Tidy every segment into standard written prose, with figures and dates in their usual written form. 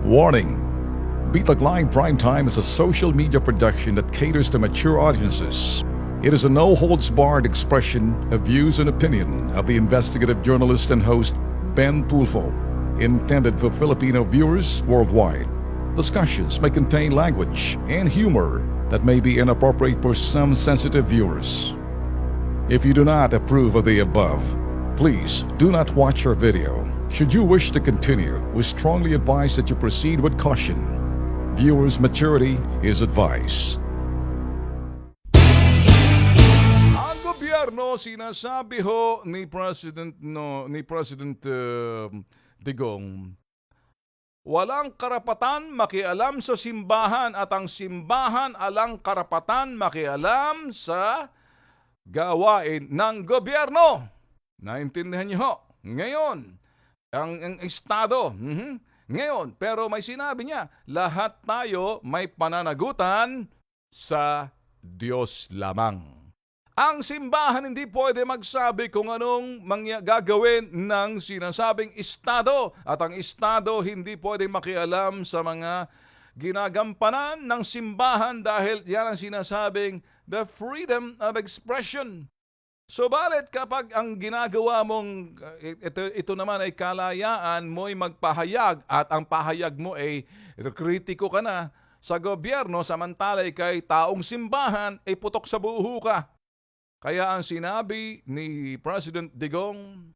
Warning! Bitag Line Primetime is a social media production that caters to mature audiences. It is a no-holds-barred expression of views and opinion of the investigative journalist and host Ben Tulfo, intended for Filipino viewers worldwide. Discussions may contain language and humor that may be inappropriate for some sensitive viewers. If you do not approve of the above, please do not watch our video. Should you wish to continue, we strongly advise that you proceed with caution. Viewers' maturity is advised. Ang gobyerno, sinasabi ho ni President Digong, walang karapatan makialam sa simbahan at ang simbahan alang karapatan makialam sa gawain ng gobyerno. Naintindihan niyo ho? Ngayon, ang Estado, ngayon, pero may sinabi niya, lahat tayo may pananagutan sa Diyos lamang. Ang simbahan hindi pwede magsabi kung anong gagawin ng sinasabing Estado at ang Estado hindi pwede makialam sa mga ginagampanan ng simbahan dahil yan ang sinasabing the freedom of expression. Subalit kapag ang ginagawa mong ito naman ay kalayaan mo'y magpahayag at ang pahayag mo ay kritiko ka na sa gobyerno samantala kay taong simbahan ay putok sa buho ka. Kaya ang sinabi ni President Digong,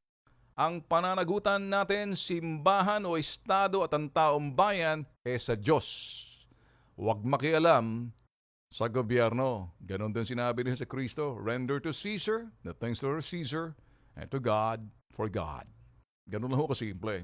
ang pananagutan natin simbahan o estado at ang taong bayan ay sa Diyos. Huwag makialam sa gobyerno. Ganon din sinabi niya sa Kristo, render to Caesar the things that are Caesar and to God for God. Ganon lang ho kasimple.